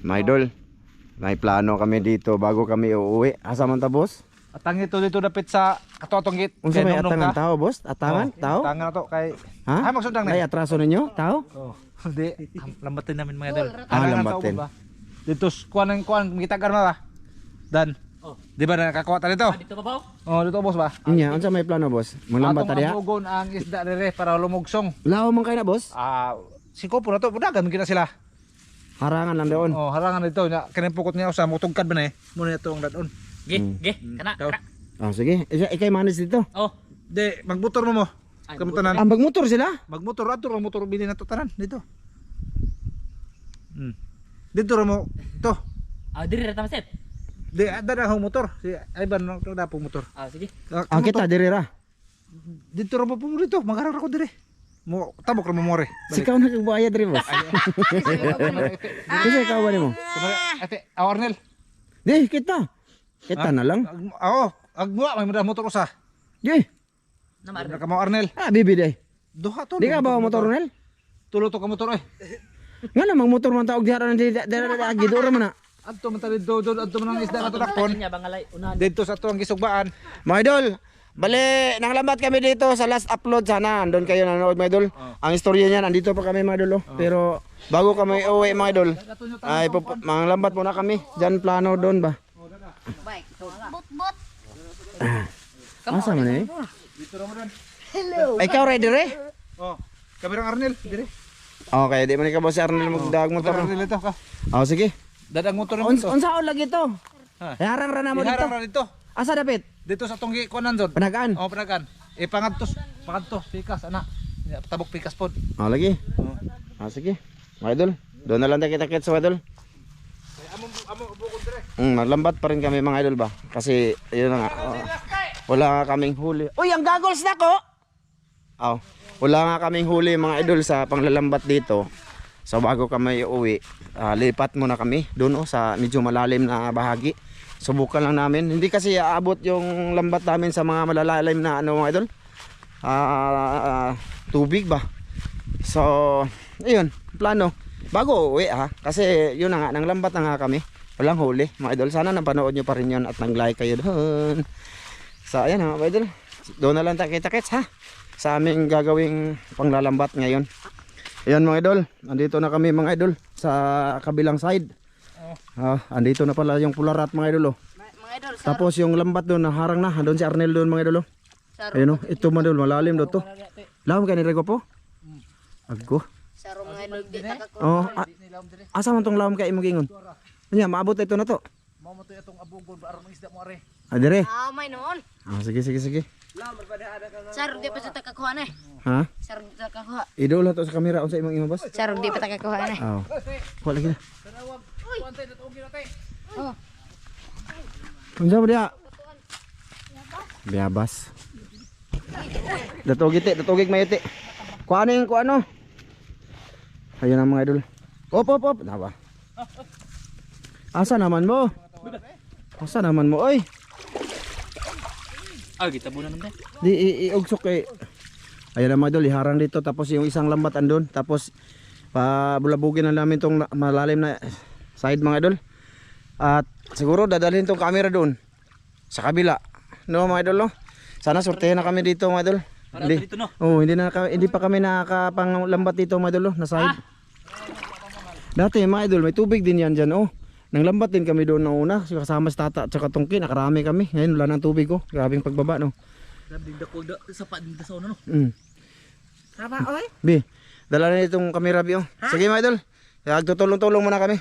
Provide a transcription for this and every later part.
Mga idol, may plano kami dito bago kami uuwi. Asa man ta, boss? Atang ito dito dapit sa katotonggit. Unsa may atangan tao, boss? Atangan tao? Atangan na to kay Ha? ay magsundang May na. atraso ninyo, tao? Oh. Hindi, lambatin namin mga idol. Lambatin. Dito kuan kita garma ba? Dan. Oh. Di ba nakakuha ta dito? Dito ba ba? Oh, dito boss ba? Inya, unsa may plano, boss? Manglambat ta Atong diha? abugon ang isda dire para lumugsong. Lao man kay na, boss? Siko po na to, budagan kita sila. Harangan lang doon. Oh, harangan dito nya kinipukot niya usa mutugkad ba na eh. Muna ito ang dadon. Ge, ge, kana, Daw. kana. Oh, sige. Ikay manis dito. Oh, Di magmotor mo mo. Ay, Kamutanan. Ang magmotor sila? Magmotor ato ang motor bili na to tanan dito. Dito ra mo to. diri ra ta maset. Di ada na ang motor. Si Ivan no na po motor. Sige. Ang kita diri ra. Dito ra mo po dito. Magarang ako dire. Mo tabok ra mo more. Sikaw na kagbuaya diri, boss. Kasi ikaw ba nimo? Ate, Arnel. Di, kita. Kita na lang. Agmuwa may mga motor usa. Di. Namar. Na ka mo Arnel. Bibi day. Duha to. Di ka ba motor, Nel? Tulo to ka motor ay. Nga namang motor man taog diha ra di agidoro man na. Adto man ta dito adto man ang isda na to dakpon. Nya bangalay unahan. Dito sa to ang gisugbaan. Mga idol, bali, nanglambat kami dito sa last upload sana. Andun kayo nanonood mga idol. Ang istorya niyan, andito pa kami mga idol. Pero bago kami uwi mga idol, ay manglambat muna kami. Diyan plano doon ba? Bot-bot. Asa man eh? Dito ra mo dan. Ay, ikaw ready re? Oh, kamerang Arnel dire. Okay, di man ikaw boss si Arnel magdag motor. Arnel ito ka. Oh, sige. Dadang motor mo to. Unsaon lagi to? Ha? Harang ra na mo dito. Iharang ra dito. Asa dapit? Dito sa tunggi kuanan zon. Panagaan. Oh, panagan. Pangadtos pikas ana. Tabok pikas pod. Oh, lagi. Sige. Mga idol, doon na lang tayo kita-kits mga idol. Amo bukod dire. Naglambat pa rin kami mga idol ba? Kasi yun na nga. Wala nga kaming huli. Uy, ang goggles na ko! Oh, wala nga kaming huli mga idol sa panglalambat dito. So bago kami uwi, lipat muna kami doon sa medyo malalim na bahagi. Subukan lang namin. Hindi kasi aabot yung lambat namin sa mga malalalim na ano mga idol. Tubig ba? So, ayun, plano. Bago uwi kasi yun na nga, nang lambat na nga kami. Walang huli mga idol. Sana napanood nyo pa rin yun at nang-like kayo doon. So ayan mga idol, doon na lang tayo kita-kits ha sa aming gagawing panglalambat ngayon. Ayan mga idol, andito na kami mga idol sa kabilang side. Andito na pala yung pularat mga idol. Mga idol, Tapos yung lambat doon, naharang na. Doon si Arnel doon mga idol. Ayun ito mga idol, malalim doon to. Lawam ka ni Rego po? Aggo. saro mga idol di taka ko. Oh, asa man tong lawam ka imong gingon? Anya, maabot ito na to. Mao mo to itong abugon ba aron isda mo are. Dire. May noon. Sige. Saro di pa sa takakuha na eh. Ha? Saro di takakuha. Idol to sa kamera unsa imong boss? Saro di pa takakuha na eh. Oh. Wala lagi na. Kuante na tugi nate. Oh. Unsa ba dia? Biabas. Datugig mayete. Kuaning kuano? Ayun ang mga idol. Op. Nawa. Asa naman mo? Asa naman mo oy? Kita bunan nang Di iugsok kay. Ayun ang mga idol, iharang dito tapos yung isang lambat andun tapos pabulabugin na namin tong malalim na side mga idol. At siguro dadalhin tong camera doon sa kabila. No mga idol no? Sana sortehan na kami dito mga idol. dito no. Oh, hindi pa kami nakakapanglambat dito mga idol na side. Dati mga idol, may tubig din yan dyan oh. Nang lambat din kami doon na una, kasama sa tata at saka tungki, nakarami kami. Ngayon wala nang tubig oh. Grabing pagbaba no. Grabe dako sa padin sa una no. Tama oy. Bi, dala na itong kamera bi oh. Sige mga idol. Tutulong-tulong muna kami.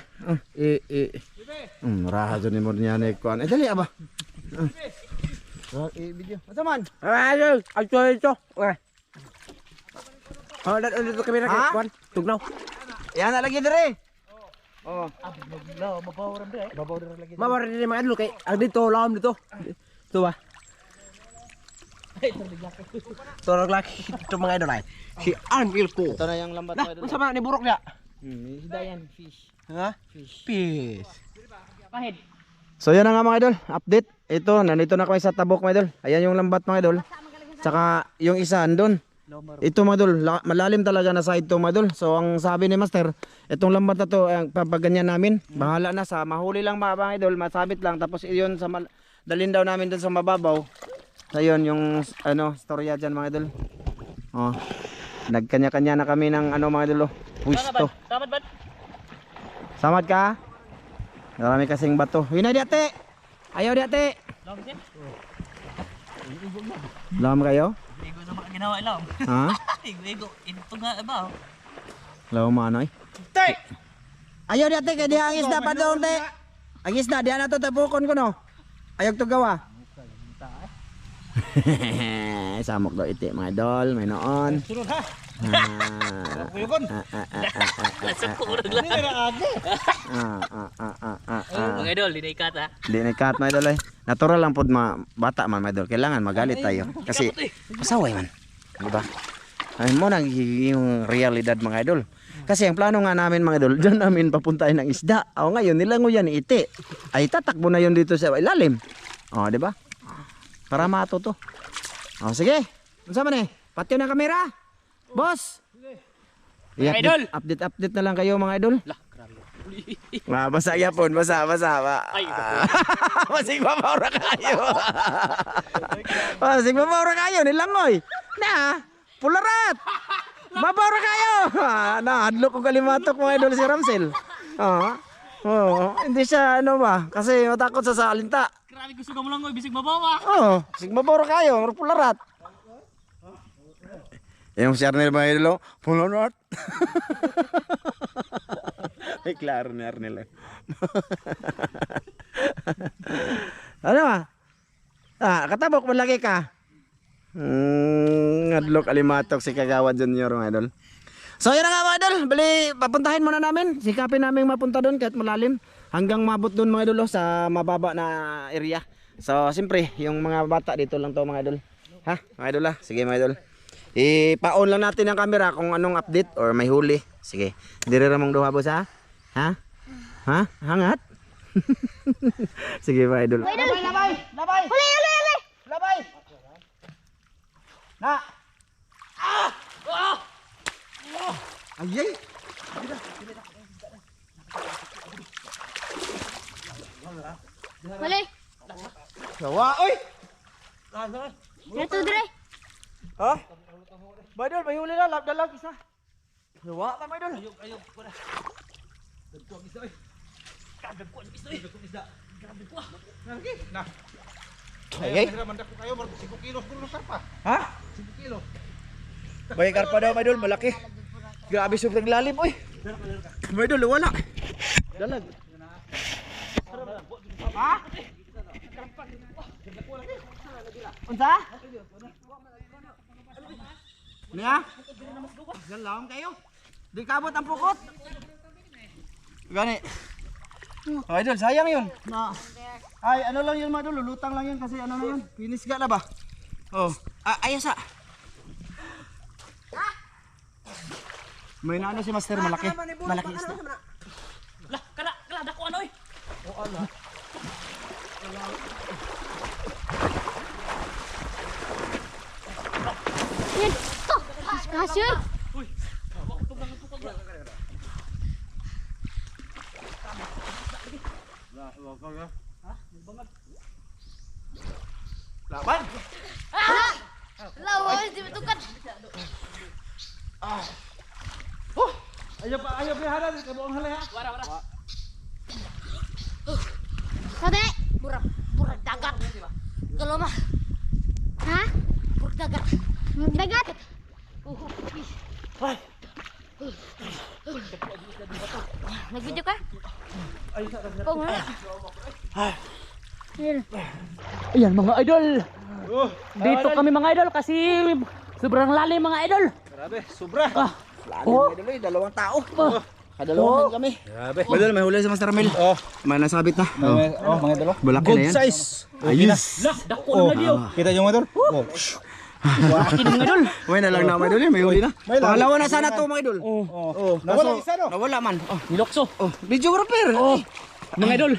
Raha dyan mo niya na ikuan. Dali aba. Video. Asa man? Idol, ito. Dito kamera kay Juan. Tugnaw. Yan na lagi dire. Oh. Mawar din mga idol kay dito lawom dito. Ito ba? Torog laki ito mga idol ay. Si Anil ko. Ito na yung lambat mga idol. Unsa man ni burok niya? Isda yan, fish. Ha? Fish. Pahid. So yan na nga mga idol, update. Ito, nandito na kami sa tabok mga idol. Ayan yung lambat mga idol. Tsaka yung isa andun. Ito mga idol, malalim talaga na side to mga idol. So ang sabi ni Master, itong lambat na to, papaganyan namin. Bahala na sa mahuli lang mga idol, masabit lang. Tapos iyon sa dalhin daw namin dun sa mababaw. Ayun yung ano, storya dyan mga idol. Oh, nagkanya-kanya na kami ng ano mga idol. Pwisto. Samad ba? Samad ka? Marami kasing bato. Yun na di ate. Ayaw di ate. Lam kayo? Igo na baka ginawa lang. Ha? Igo, ito nga ba? Law manoy. Tay! Ayaw di ate kay di ang isda pa doon te. Ang isda di na to tapukon ko no. Ayaw to gawa. Samok daw iti mga idol, may noon. Sunod ha. Kuyugon. Lasok ko urag lang. Mga idol, di na ikat ha. Di na cut mga idol eh. Natural lang pod bata man mga idol. Kailangan magalit tayo kasi pasaway man. Di ba? Ay mo nang yung realidad mga idol. Kasi ang plano nga namin mga idol, diyan namin papuntahin ng isda. O ngayon nilango yan iti. Ay tatakbo na yun dito sa ilalim. O di ba? Para mato to. O sige. Unsa man eh? Patyo na kamera. Boss. Idol. Update na lang kayo mga idol. Basa yapon, basa. Ay, Masig mabawra kayo. Masig mabawra kayo nilangoy. Na, pularat. Mabawra kayo. Na, hadlok ko kalimatok mga idol si Ramsel. Hindi siya ano ba? Kasi matakot sa salinta. grabe gusto ka mo lang, bisig mabawa. Sig mabawra kayo, pularat. Yung si Arnel mga idol, pularat. Ay, klaro ni Arnel. Ano ba? Katabok mo lagi ka. Ngadlok alimatok si Kagawa Junior mga idol. So yun na nga mga idol, bali papuntahin muna namin. Sikapin namin mapunta doon kahit malalim. Hanggang mabot doon mga idol sa mababa na area. So siyempre, yung mga bata dito lang to mga idol. Ha? Mga idol ha? Sige mga idol. I-pa-on lang natin ang camera kung anong update or may huli. Sige. Dire ramong duha boss ha? Ha? Ha? Hangat? Sige mga idol. Labay! Huli! Labay! Na! Ayay! Huli! Sawa! Oy! Dito dire! Ha? Baidol, may huli na. Dalag isa. Sawa ka Baidol. Ayog ko na. Dagko ang isda eh. Dagko ang isda eh. Dagko ang isda. Grabe ko ah. Nah. Ayay! Kaya mandak ko kayo, 5 kilos puro karpa. Ha? 5 kilo. Bay karpa daw Baidol, malaki. Grabe sobrang lalim oy. Baidol, wala. Dalag. Ha? Unsa? Niya? Galawang kayo. Di kabot ang pukot. Gani. Oh, idol, sayang yun. Na. Ay, ano lang yun mga idol, lulutang lang yun kasi ano na yun. Finish ka na ba? Oh. Ayos ah. May naano si Master, malaki. Malaki isda. Lah, kana dako ano eh. Yan! Kasyo! Laban. Lawan! Di matukat! Ayaw pa halan, kabuang halay ha. Wara. Sate! Burag dagat! Kalau mah! Ha? Burag dagat! Burag dagat! Nag-video ka? Kung nga! Ayan mga idol. Dito kami mga idol kasi sobrang lalim mga idol. Grabe, sobra. Lalim idol, dalawang tao. Kadalawahan kami. Grabe. Badal, may huli si Master Mel. Oh, May nasabit na. mga idol. Malaki Good na yan. size. Ayos. Lah, dako na diyo. Kita yung mga idol? Oh. Akin mga idol. May na lang na mga idol, may huli na. May lang. Pangalawa na sana to mga idol. Oh. Nawala isa no? Nawala man. Nilokso. Videographer. Mga idol.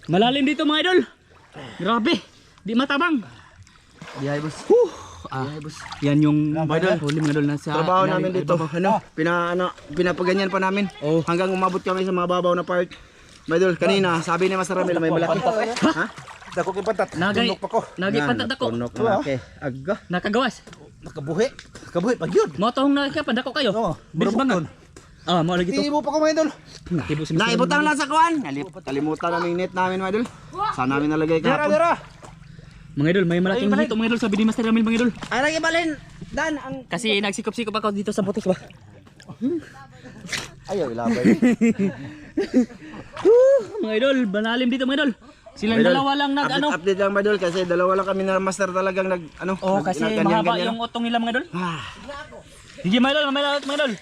Malalim dito mga idol. Grabe. Di matabang. Di ay boss. Yan yung huli mga idol nasa Trabaho namin dito. Pinapaganyan pa namin. Hanggang umabot kami sa mga babaw na part. Mga idol, kanina sabi ni Master Ramil may malaki. Ha? Dako kay pantat. Nagay. Tunok pa ko. Nagay pantat ako. Tunok malaki. Aga. Nakagawas. Nakabuhi. Nakabuhi pag yun. Mo tong nakapan dako kayo. Oo. Bilis ba nga? Mo lagi to. Ibo pa ko mga idol. Nakibo si Mr. Naibutang lang sa kuwan. Kalimutan namin net namin mga idol. Saan namin nalagay Dira, kahapon? dira. Mga idol, may malaking hito mga idol sabi ni Master Ramil mga idol. Ay, lagi balin. Dan, ang... Kasi nagsikop-sikop ako dito sa butis ba. Ayaw, ilabay. Mga idol, banalim dito mga idol. Silang dalawa lang nag ano. Update lang mga idol kasi dalawa lang kami na master talagang nag ano. Oh, kasi mahaba yung utong nila mga idol. Sige mga idol, mamaya mga idol.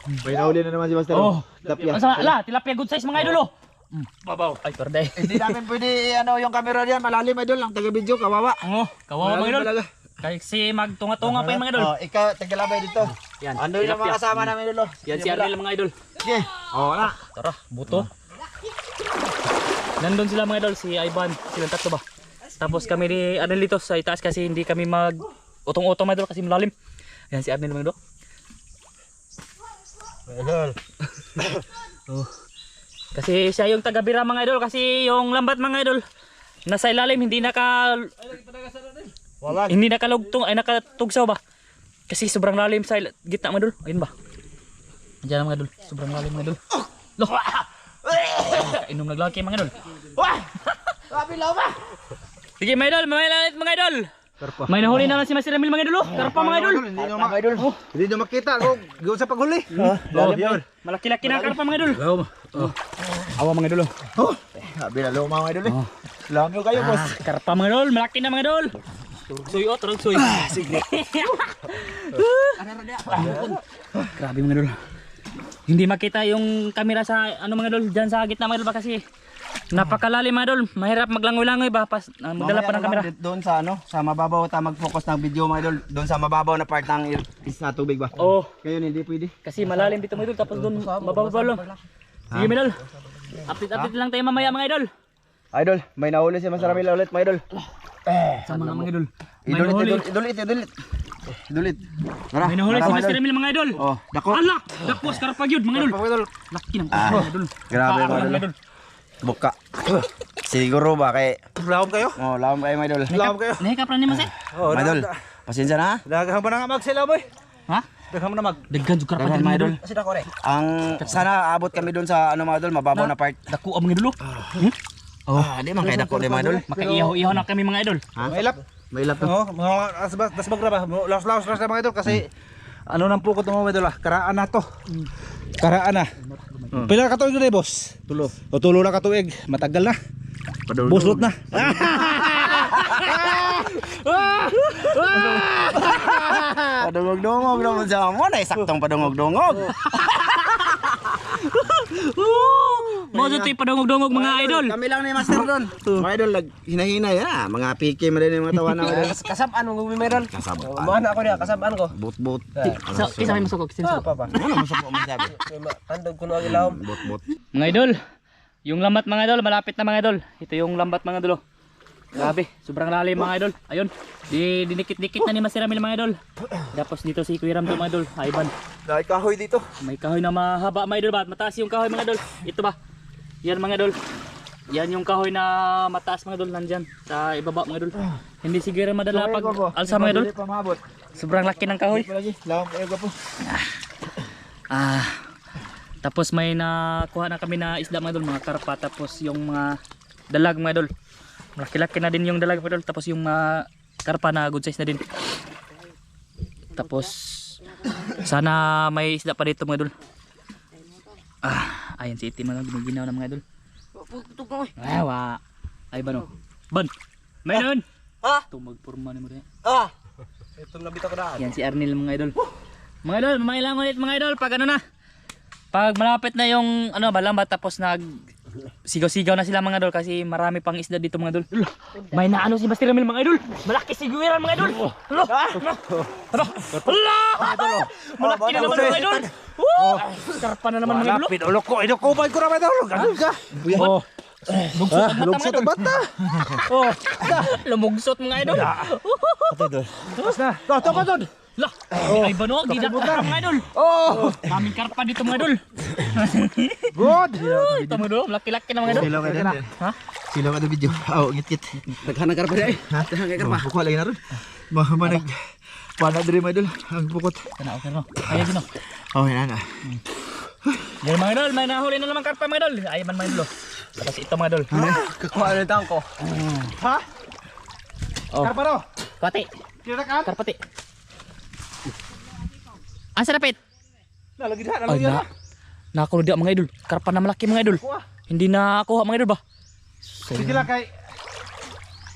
May nahuli na naman si Master. Oh, Tilapia. tilapia good size mga idol oh. Babaw. Ay, perday. Hindi namin pwede ano yung camera diyan malalim idol lang taga video kawawa. Oh, kawawa mga idol. Talaga. Kasi magtunga-tunga pa yung mga idol. Oh, ikaw tagalabay dito. Yan. Ano yung mga kasama namin idol? Yan si Arnel mga idol. Sige. Oh, na. Tara, buto. Nandun sila mga idol, si Ivan, silang tatlo ba. Tapos kami ni Arnel dito sa itaas kasi hindi kami mag utong-utong mga idol kasi malalim. Yan si Arnel mga idol. Idol. Oh. Kasi siya yung taga-bira mga idol kasi yung lambat mga idol nasa ilalim hindi nakalugtong ay nakatugsaw ba. Kasi sobrang lalim sa gitna mga idol. Ayun ba? Diyan mga idol, sobrang lalim mga idol. Loh. Inom naglaki mga idol. Sabi law ba? Sige mga idol, mga idol. May nahuli na lang si Master Ramil mga idol. Karpa mga idol. Hindi na makita. Gawin sa paghuli. Lalim yun. Malaki-laki na karpa mga idol. Awa mga idol. Sabi na lo mga idol. Lamyo kayo boss. Karpa mga idol, malaki na mga idol. Turugsoy oh, turugsoy. Sige. Grabe mga idol. Hindi makita yung camera sa ano mga idol diyan sa gitna mga idol ba kasi napakalalim mga idol. Mahirap maglangoy-langoy ba pas magdala pa ng camera. Doon sa ano, sa mababaw ta mag-focus ng video mga idol. Doon sa mababaw na part ng sa tubig ba? Oh, Ngayon hindi pwede. kasi malalim dito mga idol tapos doon mababaw lang. Sige mga idol. Update lang tayo mamaya mga idol. Idol, may nahuli si Master Ramil ulit mga idol. Sama nga mga idol. May Idulit, nahuli. idulit. Idulit. Tara. May nahuli si tara, Master idol. Ramil mga idol. Oh, dako. Ala, dakwas karpa gyud mga idol. Laki ng karpa mga idol. Grabe Ah, mga idol. Buka. Siguro ba kay Lahom kayo? oh, lawom kayo mga idol. Lahom kayo. Nahikap ra ni Mas eh. Oh, Mga idol. Pasensya na. Daghang ba na mag sila boy? Ha? Daghang na mag. Daghan jud karpa Dagan gyud mga idol. Kasi dako re. Ang sana abot kami doon sa ano mga idol, mababaw na part. Dako ang mga idol. Di man kay dako di mga idol. Makaihaw-ihaw na kami mga idol. Ha? Mailap. May ilap to. Oh, mga dasbag ra ba? Laos na mga idol kasi ano nang pukot mo mga idol ah. Karaan na to. Karaan na. Pila ka tuig na boss? Tulo. O tulo na ka tuig. Matagal na. Buslot na. Padungog-dungog naman sa mo na saktong padungog-dungog. Mo jud tay padungog-dungog mga idol. Kami lang ni Master doon. Mga idol hinahinay ha, mga PK man din yung mga tawanan mga idol. Kasabaan mo may meron. Kasabot. Mana ako niya, kasabaan ko. Bot-bot. So, kisa may masukok kinsa. Papa. Ano masako man sabi? Tandog ko no ang ilawom. Bot-bot. Mga idol, yung lambat mga idol, malapit na mga idol. Ito yung lambat mga idol. Grabe, sobrang lalim mga idol. Ayun, dinikit-dikit na ni Master Ramil mga idol. Tapos dito si Kuya Ram to mga idol, Ivan. Dahil kahoy dito. May kahoy na mahaba mga idol ba? Mataas yung kahoy mga idol. Ito ba? Yan mga idol. Yan yung kahoy na mataas mga idol nandyan sa ibaba mga idol. Hindi siguro madala pag alsa mga idol. Sobrang laki ng kahoy. Lawom kayo po. Tapos may nakuha na kami na isda mga idol, mga karpa. Tapos yung mga dalag mga idol. Malaki-laki na din yung dalag mga idol. Tapos yung mga karpa na good size na din. Tapos sana may isda pa dito mga idol. Ayan si Itim mga ginaginaw na mga idol. Wa. Ay bano. Ban. Mayroon. Ito magporma ni mo rin. Ito nabita ko na. Yan si Arnel mga idol. Mga idol, mamailang ulit mga idol pag ano na. Pag malapit na yung ano balambat tapos nag sigaw-sigaw na sila mga idol kasi marami pang isda dito mga idol. May naano si Master Ramil mga idol. Malaki siguiran mga idol. Hello. Hello. Hello. Malaki na naman mga idol. Karpa na naman mga idol. Lapit ulo ko. Ito ko ba ko na may idol. Ganun ka. Oh. Lugsot ang mata mga Lugsot idol. ang bata. Oh, lumugsot mga idol. Ato idol. Tapos na. To ka doon. Lah, ay banuag, di na mga idol. Oh, Daming karpa dito mga idol. good. Ito mo do, laki-laki na mga idol. Silaw ka din. Ha? Silaw ka na video. Oh, ngit-ngit. Naghanang karpa di ay. Ha? Naghanang karpa. Buka lagi na ron. Mahamanag. Pana diri mga idol. Ang bukot. Kana okay no. Ayan gino. Oh, yan na. Yan mga idol, may nahuli na naman karpa mga idol. Ay man mga idol. Tapos ito mga idol. Kakuha na tang ko. Ha? Oh. Karparo. Kati, Kirakan. karpati. Ang sarapit. Nalagi na, Ay nalagi na. nakakulo dia mga idol. Karpa na malaki mga idol. Hindi na kuha mga idol ba? Sige lang kay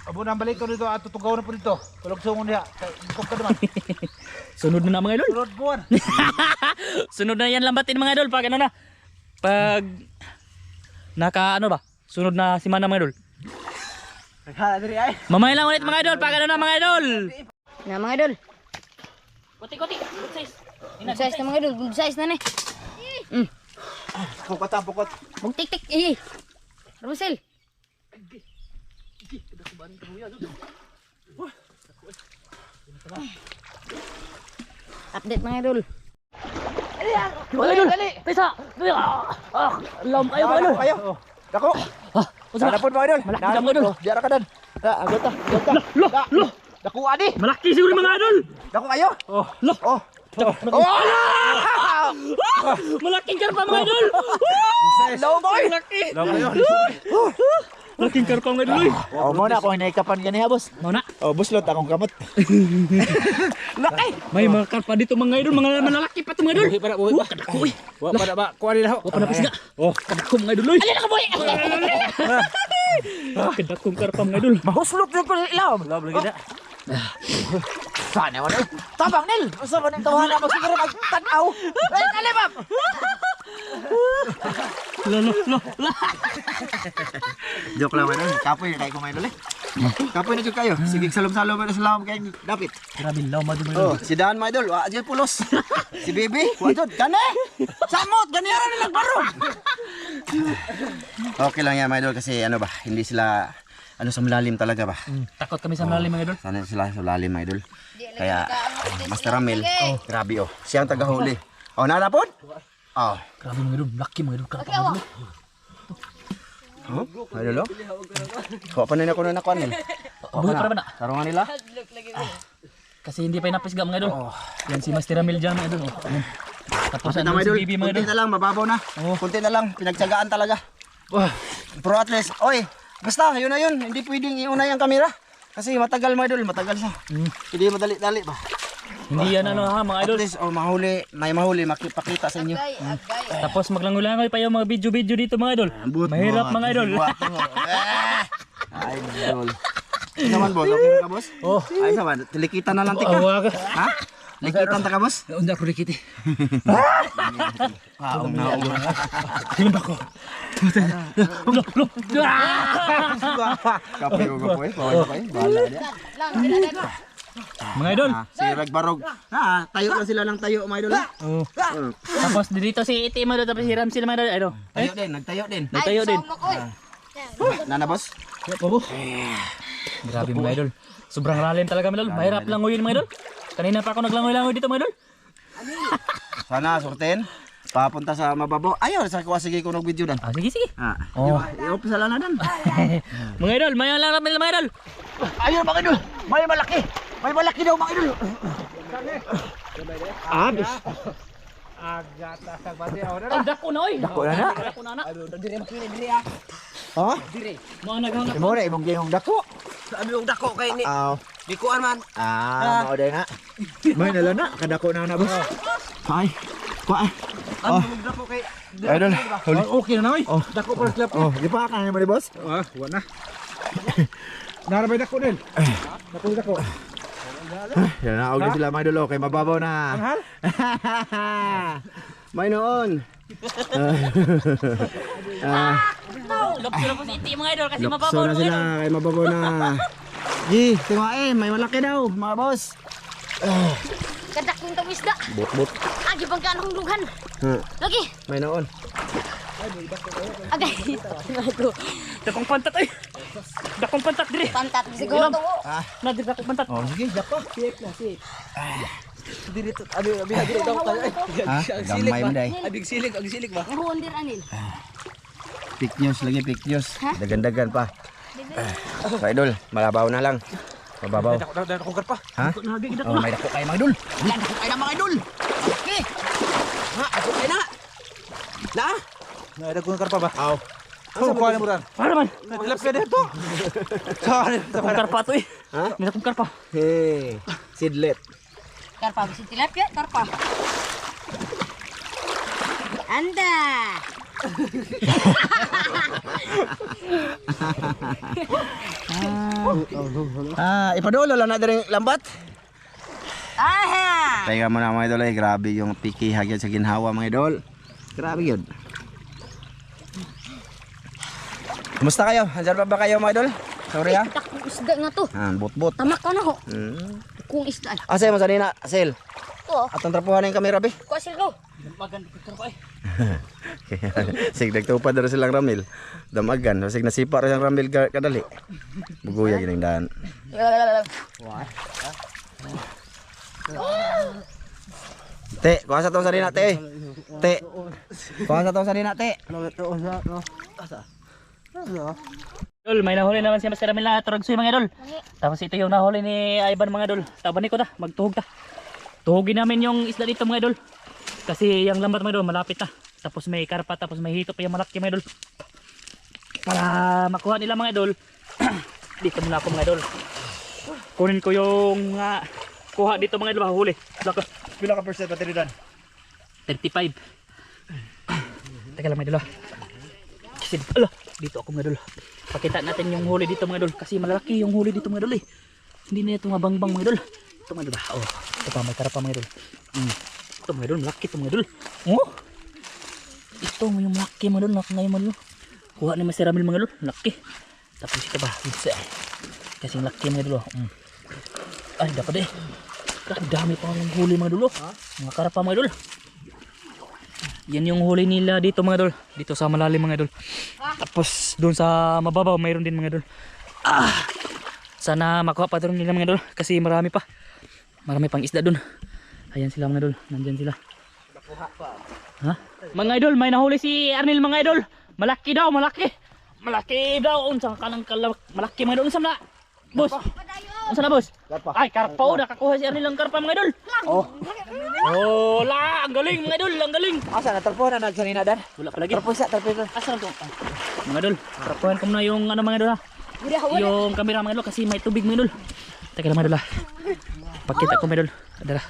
abo nang balik ko dito at tutugaw na po dito. Tulog sungon niya. Kay ikop ka naman. Sunod na mga idol. Sunod buwan. Sunod na yan lambatin mga idol. Pag ano na. Pag naka ano ba? Sunod na simana mga idol. Naghala diri ay. Mamaya lang ulit mga idol. Pag ano na mga idol. Na mga idol. Kuti-kuti. Good size. Good size na mga idol. Good size na ni. Pukot ang pukot. Bug tik-tik. Eh. Rusel. Update mga idol. Mga idol. Pisa. Alam kayo mga idol. Ayo. Dako. Usa. Sana po mga idol. Malaki na mga idol. Diara ka dan. Agad ta. Loh. Dako ani. Malaki siguro mga idol. Dako kayo. Loh. Oh. Malaking karpa mga idol. Law boy. Malaki. Law kayo. Malaking karpa mga idol. Oh, mo na ko hinaikapan gani ha, boss. Mau na. Oh, boss lot akong kamot. Laki. May mga karpa dito mga idol. Mga malalaki pa ito mga idol. Para Kadako eh. Wa para ba kuha nila. Wa pa napisga. Oh. Kadako mga idol. Alin ka boy. Kadakong karpa mga idol. Mahuslot yung ko ilaw. Law lagi na. Sana mo na. Tabang nil. Usa man ang tawhana magsiguro magtanaw. Ay, kalibab. Lo. Joke lang man. Kapoy na ko may dole. Kapoy na jud kayo. Sige salom-salom na salam kay dapit. Grabe law mga idol. Oh, si Dan my idol, wa jud pulos. Si Bibi, wa jud kani. Samot gani ra nilang baro. Okay lang yan my idol kasi ano ba, hindi sila ano sa malalim talaga ba. Takot kami sa malalim mga idol. Sana sila sa malalim my idol. Kaya Master Ramil, grabe oh. Siya ang tagahuli. Oh, nanapod? Oh. Grabe mga idol. Laki mga idol. Karpa Okay, mga awa. idol. Oh, idol oh. Kuha pa nila ko na nakuan nila. Buhay pa ba na? Tarungan nila. Kasi hindi pa inapisga mga idol. Yan si Master Ramil dyan mga idol. Ayan. Tapos Kunti na ano my si idol. Bibi mga Kunti idol. na lang, mababaw na. Kunti na lang, pinagtiyagaan talaga. Pero at least, oy, basta yun na yun. Hindi pwedeng iuna yung kamera. Kasi matagal mga idol, matagal siya. Hindi madali-dali ba? Hindi yan ano ha mga idol. At least, oh, mahuli, may mahuli, makipakita sa inyo. Tapos maglangoy-langoy pa yung mga video-video dito mga idol. Ambot Mahirap mo, mga idol. buwat mo. Ay, idol. Ano naman boss? Okay ka boss? Oh. Ay naman, tilikitan na lang tika. Awa ka. Ha? Likitan ta ka boss? Hindi ako rikiti. Kaong na ako. Tingin ba ko? Lo. Kapoy ko kapoy. Bahala niya. Mga idol. Si Ragbarog. Tayo lang sila ng tayo mga idol. Oh. Tapos dito si Iti mga idol. Tapos si Ram sila mga idol. Ano? Tayo din, nagtayo din. Nagtayo din. Nana boss? Grabe mga idol. Sobrang lalim talaga mga idol. Mahirap langoyin mga idol. Kanina pa ako naglangoy-langoy dito mga idol. Sana sorten. Papunta sa mababaw. Ayaw sa kuha sige ko ng video dan. Ah, sige. Oh, i-open sa lana dan. Mga idol, maya lang namin mga idol. Ayun mga idol. May malaki. May malaki daw mga idol. Abis. Agata sa bati ako na. Ay, dako na oy. Dako na na. Dako na na. Dire makini dire ah. Ha? Mga naghangap. Mo na imong gihong dako. Sabi yung dako kay ni. Aw. Bikuan man. Mao day na. May nala na kadako na boss. Ay. Kuha. Ang dako kay. Idol. Huli. Okay na na oy. Oh, dako pa slap. Oh, di pa ka mo ni boss? Ah, wala na. Narabay dako din. Dako. Yan na, og sila mga idol kay mababaw na. Anghal? May noon. Lupso po si Iti mga idol kasi Lukso mababaw na mga sila idol. kay mababaw na. Gi, tiwae, may malaki daw, mga boss. Kadak yung isda. Bot. Agi bang kanong dugan. Ha, Lagi. may noon. Agay. Ito. Dakong pantat ay. Dakong pantat dire. Pantat siguro to. Na dire dakong pantat. Oh, sige, dako. Dito, abi dito daw tayo. Ha? Gamay mo day. Abig silig ba? Ang dir anil. Fake news lagi, fake news. Dagan-dagan pa. Mga idol, malabaw na lang. Mababaw. Dako karpa. Ha? Oh, may dako kayo mga idol. Yan, ako kayo na mga idol. Okay. Ha, ako kayo na. Na? Dako karpa ba? Aw. Ano ko ano buran? Para man. Dilap ka dito. Sorry. Dakong karpa to eh. Ha? May dakong karpa. Hey, sidlet. Karpa bisa tilapia, karpa. Anda. Ipadulo lang na din lambat. Aha. Teka mo na mga idol, grabe yung pikihag yun sa ginhawa mga idol. Grabe yun. Kumusta kayo? Andiyan pa ba kayo mga idol? Sorry ha? Takong isda nga to. Bot-bot. Tamak ka na ho. Kung isda. Asay mo sa nina, Asil. To. Atong trapuhan ng kamera be. Kuasil ko. Maganda ka karpa eh. Sig nagtupad na rin silang ramil. Damagan. Sig nasipa rin ang ramil kadali. Buguya gining daan. Te, kuha sa tong sa nina, te. Te. Kuha sa tong sa nina, te. Idol, may nahuli naman si Master Ramil na turagsoy mga idol. Tapos ito yung nahuli ni Ivan mga idol. Tabanin ko na, magtuhog ta. Tuhugin namin yung isda dito mga idol. Kasi yung lambat mga idol malapit na. Tapos may karpa, tapos may hito pa yung malaki mga idol. Para makuha nila mga idol. Dito muna ako mga idol. Kunin ko yung kuha dito mga idol, huli. Pila ka percent battery dan? 35. Teka lang mga idol. Kasi ala, dito ako mga idol. Pakita natin yung huli dito mga idol. Kasi malaki yung huli dito mga idol eh. Hindi na ito mabangbang mga idol. Ito mga idol ba? Oh, ito pa may karapa mga idol. Ito mga idol, malaki ito mga idol. Oh! Ito yung malaki mga idol. Ngayon mga idol. Kuha ni Master Ramil mga idol. Laki. Tapos ito ba? Kasing laki mga idol. Ay, dapat eh. Dami pa ng huli mga idol. Mga karapa mga idol. Yan yung huli nila dito mga idol. Dito sa malalim mga idol. Tapos doon sa mababaw mayroon din mga idol. Sana makuha pa rin nila mga idol. Kasi marami pa. Marami pang isda doon. Ayan sila mga idol. Nandyan sila. Ha? Mga idol, may nahuli si Arnel mga idol. Malaki daw, malaki. Malaki daw. Unsang kanang malaki mga idol. Unsang na? Boss. Unsang na boss? Ay, karpa o. Nakakuha si Arnel ng karpa mga idol. Oh, la, ang galing mga idol, ang galing. Asa na talpo na nagsanina dan? Wala pa lagi. Tarpusa. Asa na to? Mga idol, trapuhan ko muna yung ano mga idol ha. Yung camera mga idol kasi may tubig mga idol. Teka lang mga idol ha. Pakita ko mga idol. Adala.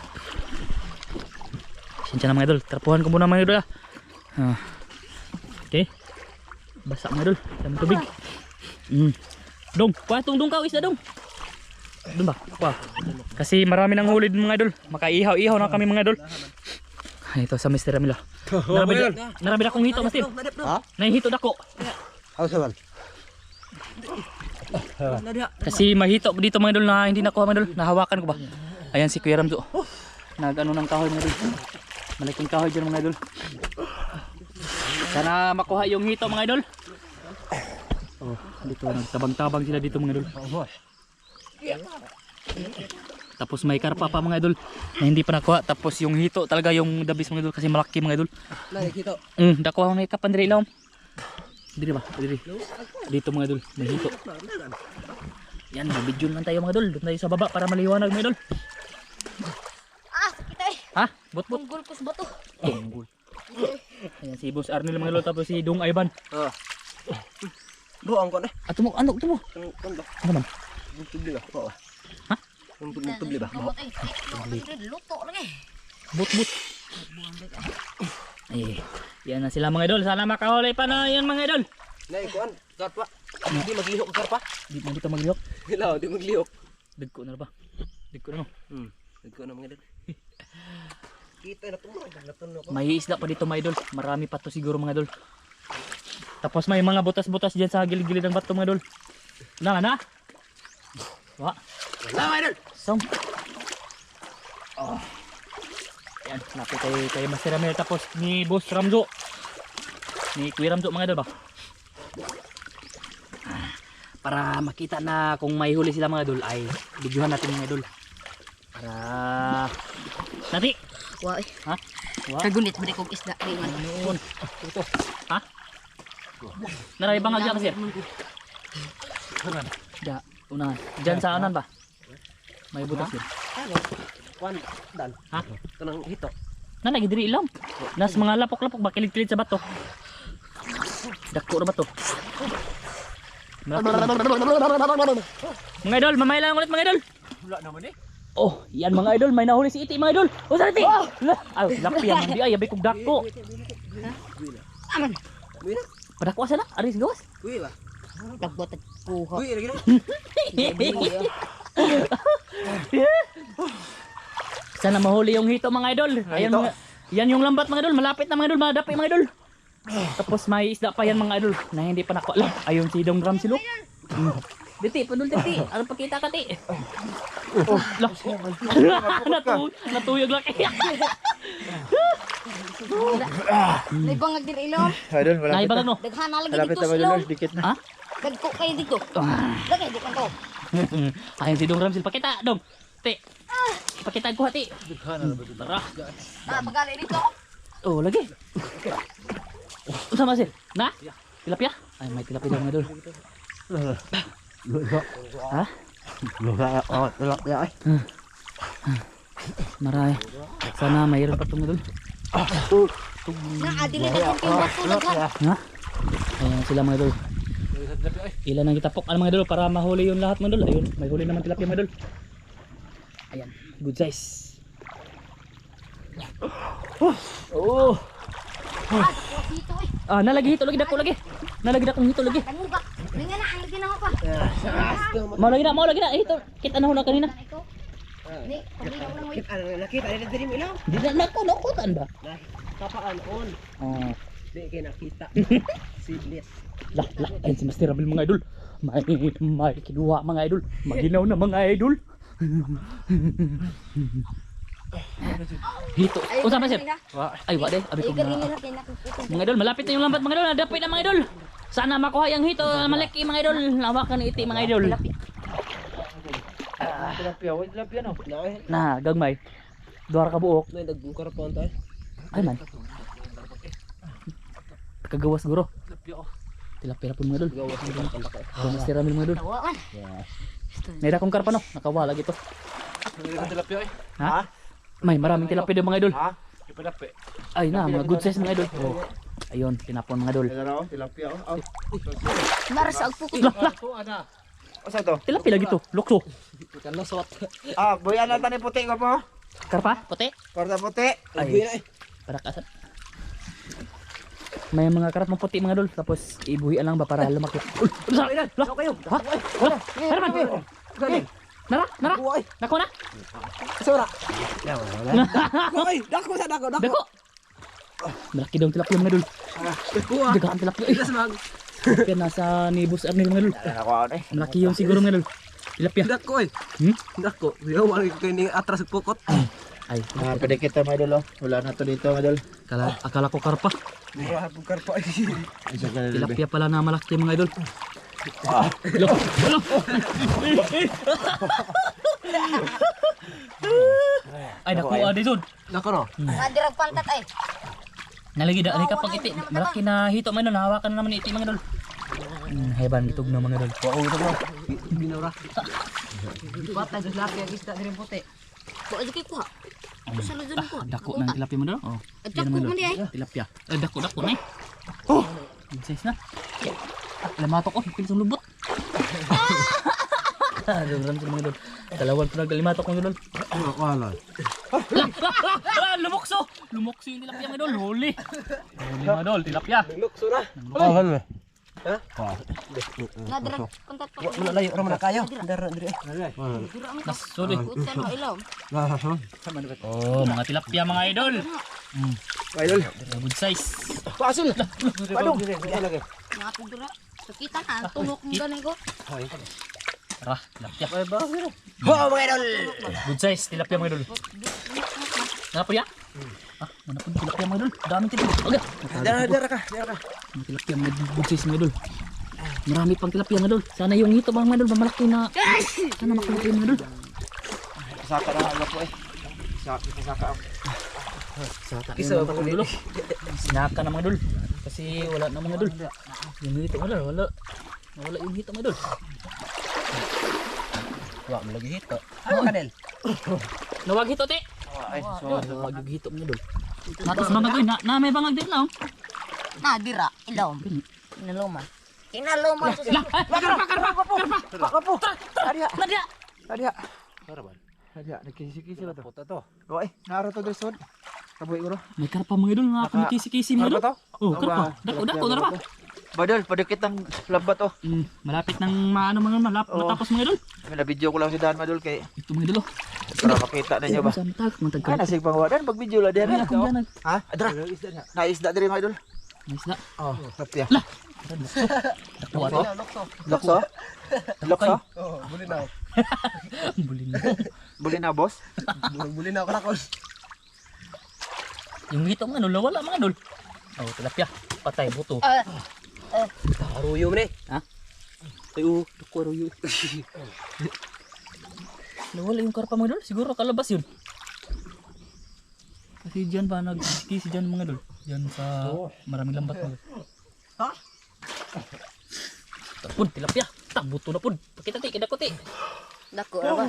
Sinsya na mga idol, trapuhan ko muna mga idol ha. Okay. Basa mga idol, daming tubig. Dong, kuha itong dong ka, isda dong. Doon ba? Kuha. Kasi marami nang huli din mga idol. Makaihaw-ihaw na kami mga idol. Ito sa Mr. Ramil. Narami na akong hito, Master. Ha? Nahihito na ako. How saban? Kasi mahito dito mga idol na hindi nakuha mga idol. Nahawakan ko ba? Ayan si Kuya Ramzo. Nag-ano ng kahoy mga idol. Malaking kahoy dyan mga idol. Sana makuha yung hito mga idol. Oh, dito nagtabang-tabang sila dito mga idol. Tapos may karpa pa mga idol na hindi pa nakuha. Tapos yung hito talaga yung dabis mga idol kasi malaki mga idol. Nakikita. Nakuha ko na ikapan diri lang. Diri ba? Diri. Dito mga idol, may hito. Yan, mabidyon lang tayo mga idol. Doon tayo sa baba para maliwanag mga idol. Sakit ay. Ha? Bot-bot. Tunggol ko sa bato. Tunggol. Ayan si Boss Arnel mga idol tapos si Dong Ivan. Buang ko na. Ato mo, ano mo? Ano man? Tubli ba? Ha? Tubli ba? Lumot ay. Luto lagi. Bot-bot. Ay, yan na sila mga idol. Sana makahuli pa na yan mga idol. Naikuan. Karpa. Di maglihok karpa. Di mo dito maglihok. Hello, di maglihok. Dagko na ba? Dagko na no. Nagko na mga idol. Kita na tumunog. Natunog ko. May isda pa dito mga idol. Marami pa to siguro mga idol. Tapos may mga butas-butas dyan sa gilid-gilid ng bato mga idol. Na. Wa. Wala mga idol. Song. Oh. Yan, napit kay Master Ramil tapos ni Boss Ramzo. Ni Kuya Ramjo mga idol ba? Para makita na kung may huli sila mga idol ay videohan natin mga idol. Para Nati. Wah, Ha? Wa. kagunit ba kong isda ringan. Yun. Ito. Ha? Naray bangag dyan kasi. Da, unahan. Diyan sa anan ba? May butas yun. Kwan dan. Ha? Kanang hito. Nanay diri ilam. Nas mga lapok-lapok ba kilig-kilig sa bato. Dako ra bato. Mga idol, mamay lang ulit mga idol. Wala naman eh. Oh, yan mga idol, may nahuli si Iti mga idol. Oh, sa Iti. Ay, lapi yan, di ay abay kog dako. Aman. Uy na. Padako asa na? Ari sa gawas. Uy ba? Dagbot at kuha. Uy lagi na. Sana mahuli yung hito mga idol. Ayan mga, yan yung lambat mga idol, malapit na mga idol, madapi mga idol. Tapos may isda pa yan mga idol na hindi pa nakuha. Lang, ayun si Dong Ram silo. Diti, padul diti. Ano pakita ka ti? Oh, lah. Natuyog laki. May bangag din ilom. Idol, Naibagag no. Daghana lagi Malapit dito na silom. idol, dikit na. Ha? Dagko kayo dito. Lagay di kanto. Ayun si Dong Ram sil pakita dong. Ti. Pakita ko hati. Tara. Pagali dito. Oh, lagi. Sama sih. Nah, tilapia. Ay, may tilapia daw mga idol. Ha? Tilapia ay. Maray. Sana mayroon pa itong idol. Na adili ka kung pinatulog ha. Ha? Ayan sila mga idol. Ilan ang kitapok mga idol para mahuli yung lahat mga idol. Ayun, may huli naman tilapia mga idol. Ayan, good size. Oh. Dito eh. Ah, nalagi hito lagi dako lagi. Nalagi dako hito lagi. Kanuga. Linga na ang lagi na ako pa. Mau lagi na hito. Kita na ho na kanina. Ito. Ni, pamilya ko lang wait. Nakita na diri mo ilaw. Di na nakutan ba? Kapaan on. Oh. Di kay nakita. Seedless. Lah, ayun si Master Rabil mga idol. May kinuha mga idol. Maginaw na mga idol. Hito. Unsa man sir? Ay, wa de. Abi ko Ikaw rin na. na kinakita. Mga idol, malapit na yung lambat mga idol. Nadapit na mga idol. Sana makuha yung hito na malaki mga idol. Lawakan ni Iti mga idol. Tilapia, wait tilapia no. Nay, Na, gagmay. Duwar ka buok. nay dagbungkar pa tayo. Ay man. Kagawas guro. Tilapia po mga idol. Gawas ng kalaki. Kung Master Rabil mga idol. Tawa man. Naida kong karpa no. Nakawala gito. Tilapia eh. Ha? May maraming tilapia doon mga idol. Ha? Ipadapi. Ay na, mga good size mga idol. Oh. Ayun, tinapon mga idol. Ano tilapia oh. Marasa og pukot. To ana. Asa to? Tilapia lagi to. Lukso. Ikan lasot. Ah, buyan na tani puti ko po. Karpa, puti. Korta puti. Uy na eh. Para kasan. May mga karat ng puti mga idol. Tapos ibuhian lang ba para lumaki. Uy, lah kayo. Ha? Wala. Herman. Nara. Nako na. Sura. Uy, dako sa dako. Dako. Malaki daw ang tilapia mga idol. Dagaan tilapia. Ilas mag. Kaya nasa ni Boss Arnel mga idol. Ako eh. Malaki yung siguro mga idol. Tilapia. Dako eh. Dako. Yo wala ko ni atras pukot. Ay, Ah, pwede kita may idol oh. Wala na to dito may idol. akala ko karpa. Wala bungkar pa. Isa ka na Tilapia pala na malaki mga idol. Ay, nakuha din doon. Dako no. Nadirag pantat ay. Nalagi da, ani kapag iti, malaki na hito man doon, hawakan na naman iti mga idol. Heban itog na mga idol. Wow, ito mo. Binura. Patay sa tilapia isda diri puti. Ko aja kay kuha. Ako sa lodon ko. Dako ng tilapia mo doon. Oh, Dako man di ay. tilapia. Dako na eh. Oh, big size na. Lamatok ko, pilis ang lubot. Doon sa mga idol. Dalawang tunag limatok ko idol. Wala. Lumokso! Lumokso yung tilapia mga idol. Huli mga idol, tilapia. Lukso na. Kawan eh. Nadirag pantat pa. Wala layo ra man kayo. Dara diri. Nas, sorry. Utan mo ilaw. Oh, mga tilapia mga idol. Idol. Good size. Pasul. Padong. Nato dira. Kita na tunok mo ganay ko. Tara, tilapia. Wow, mga idol. Good size, tilapia mga idol. Nga po ya? Mana pun tilapia mga idol. Daming tilapia. Okay. Dara ka. Mga tilapia mga bugsis mga idol. Marami pang tilapia mga idol. Sana yung hito mga idol malaki na. Sana makulaki mga idol. Saka na ako po eh. Saka ako. Isa ba mga idol? Sinaka na mga idol. Kasi wala na mga idol. Yung hito mga idol, wala. Wala yung hito mga idol. Wala mo lagi hito. Ano kanel? Nawag hito te. Ay, Nawag yung hito mga idol. Natas bangag ko na may bangag din na. Nadira, ilom. Inaluma. Inaluma. Nadya. Adya, nagkisi-kisi ba to? Puta to. O eh, naro to guys. Kabuhi ko ro. May karpa mga idol nga kumikisi-kisi mga idol. Oh, karpa. Dako na ba? Badal, padikit ang lambat oh. Malapit ng maano mga matapos mga idol. May na-video ko lang si Dan Madul kay Ito mga idol. para makita ninyo ba. Matag Ah, nasig pang wadan, mag-video la diyan. Ha? Adra. Isda. Naisda diri mga idol. Nice na. Oh, tapya. Dako ato. Lokso? Lokso? Oh, buli na. Bulin na. Buli na boss. Buli na ako rakol. Yung hito mga idol, wala mga idol. Oh, tilapia. Patay, buto. Aruyo mo ni. Ha? Ayo, dako aruyo. Nawala yung karpa mga idol, siguro kalabas yun. Kasi dyan ba nag-kisi dyan mga idol? Dyan sa maraming lambat mga idol. Ha? Tapon, tilapia. Tak, buto na pun. Pakita ti, kidako ti. Dako ra ba?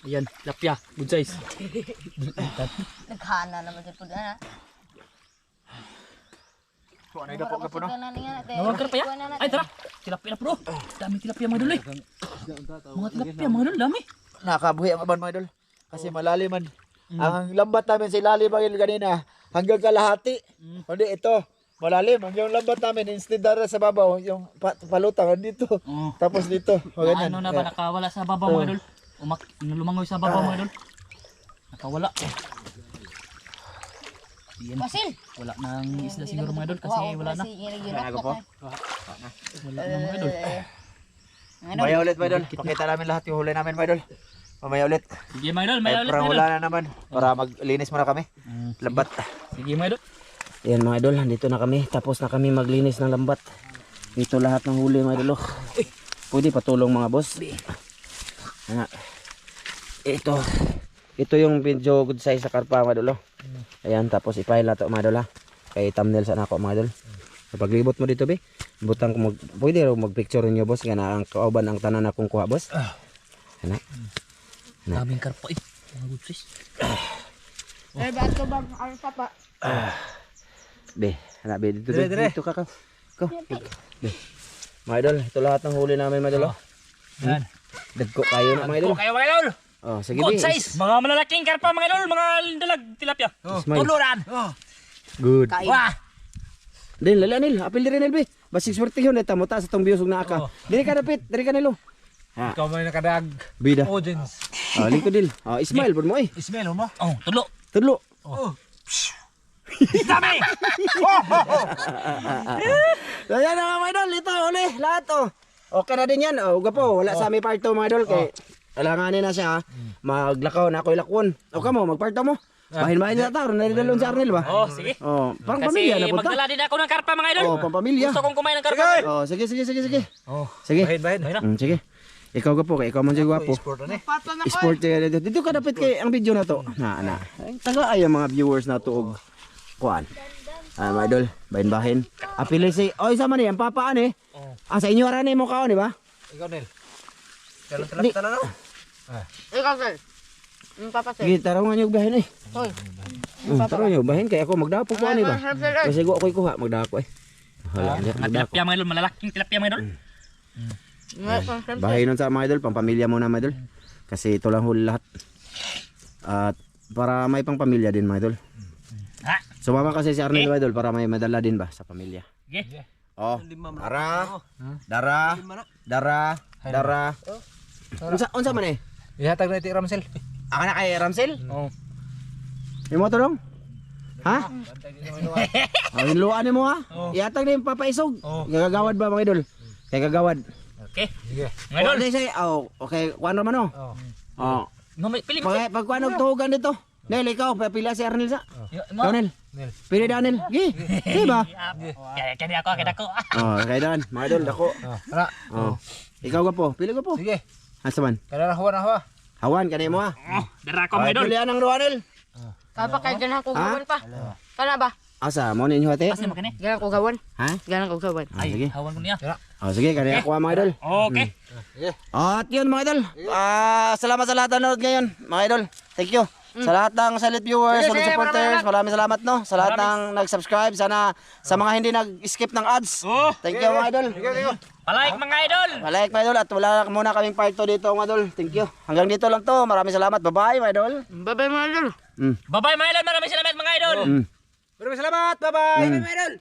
Ayan, tilapia. Good size. Naghana naman sa pud ana. Ko na dapo ka po no. Nawag karpa ya? Ay, tara. Tilapia na bro. Dami tilapia mga idol eh. Mga tilapia mga idol, dami. Nakabuhi ang aban mga idol. Kasi malalim man. Ang lambat namin sa ilalim mga idol kanina hanggang kalahati. Hindi ito. Malalim. Ang lambat namin instead dara sa babaw yung palutang dito. Tapos dito. O ganyan. Ano na ba nakawala sa babaw mga idol? Lumangoy sa babaw mga idol. Nakawala. Yan. Basil. Wala nang isda siguro mga idol kasi wala na. Ano po? Wala na mga idol. Mamaya ulit mga idol. Pakita namin lahat yung huli namin mga idol. Mamaya ulit. Sige mga idol, Ay, maya ulit parang mga idol. wala na naman. Para maglinis muna kami. Lambat. Sige mga idol. Yan mga idol, nandito na kami. Tapos na kami maglinis ng lambat. Ito lahat ng huli mga idol. Pwede patulong mga boss. Nga. Ito yung video good size sa karpa mga idol. Ayan, tapos ipile na ito mga idol ha. Kay thumbnail sa nako mga idol. Paglibot mo dito be, butang ko pwede rin mag-picture niyo boss. Kaya na ang kauban ang tanan akong kuha boss. Ano? Daming karpa eh. Mga good size. Eh, ba't ko bang ano pa? Be, anak be dito be. Dito ka. Ko. Be. Mga idol, ito lahat ng huli namin mga idol. Yan. Dagko kayo na mga idol. Kayo mga idol. Oh, sige Good be. size. Mga malalaking karpa mga idol. Mga dalag tilapia. Smile. Tuluran. Good. Wah. Din lala nil, apil diri nil be. Basig swerte yun eta mo ta sa tong biusog na aka. Diri ka dapit, diri ka nilo. Ha. Ikaw may nakadag. Bida. Audience. Ah, liko dil. Ah, smile pud mo eh. Ismail mo? Oh, tulo. Tudlo. Dami! So yan na mga idol, ito uli, lahat oh. Okay na din yan, oh, gapo, wala sa aming parto mga idol kay alanganin na siya, maglakaw na ako ilakwon. O ka mo, magparto mo. Bahin-bahin na tao, naridalon sa Arnel ba? Oh, sige. Oh, parang Kasi pamilya na punta. magdala din ako ng karpa mga idol. Oh, pampamilya. Gusto kong kumain ng karpa. Oh, sige. Oh. Sige. Bahin. Sige. Ikaw gapo, kay ikaw man siya gwapo. Sport na eh. Sport dito ka dapat kay ang video na to. Na. Taga ay ang mga viewers na to og kuan. Mga idol, bahin-bahin. Apili si, oy sa man ang papaan eh. Ah, sa inyo arane mo kaon, di ba? Ikaw Nel. Kalong Di- tala no? Ikaw, sir. Papa, sir. Sige, taraw nga niyo bahin eh. Hoy. Taraw niyo bahin kay ako magdapo ko ani ba? Kasi ko ako'y kuha magdako eh. Hala, Mga tilapia mga idol, malalaking tilapia mga idol. Bahinon sa mga idol, pampamilya muna mga idol. Kasi ito lang huli lahat. At para may pang pamilya din mga idol. Ha? Sumama kasi si Arnel mga idol para may madala din ba sa pamilya. Sige. Oh, dara. Unsa man eh? Ihatag na iti Ramsel. Aka na kay Ramsel? Oo. Imo to dong? Ha? Oh, hinluan mo ha? Iatag na yung papaisog. Gagawad ba mga idol? Kay gagawad. Okay. Sige. Mga idol. Oh, okay, kuan naman oh. Oh. Oh. No, pili mo. Pag kuan og tuhugan dito. Nel, ikaw, pila si Arnel sa? Mo. Ikaw, Nel. Pili Daniel. Gi. Di ba? Kaya ako, kaya ako. Oh, kay Dan. Mga idol, dako. Tara. Oh. Ikaw gwapo, pili gwapo. Sige. Asa man? Kada na hawa. Hawan kanay mo ha. Dara ko mga idol. Pilihan ang Ronel. Papa kay ganang ko gawan pa. Kana ba? Asa mo ninyo ate? Asa mo kani? Ganang ko gawan. Ha? Ganang ko gawan. Ah, sige. Hawan ko niya. Oh, sige, kanay ako mga idol. Okay. At yun mga idol. Salamat sa lahat na nanood ngayon, mga idol. Thank you. Sa lahat ng solid viewers, solid supporters, maraming salamat no. Sa lahat ng nag-subscribe, sana sa mga hindi nag-skip ng ads. Thank you mga idol. Palike mga idol. Palike mga idol at wala muna kaming part 2 dito mga idol. Thank you. Hanggang dito lang to. Maraming salamat. Bye-bye mga idol. Bye-bye mga idol. Bye-bye mga idol. Maraming salamat mga idol. Maraming salamat. Bye-bye.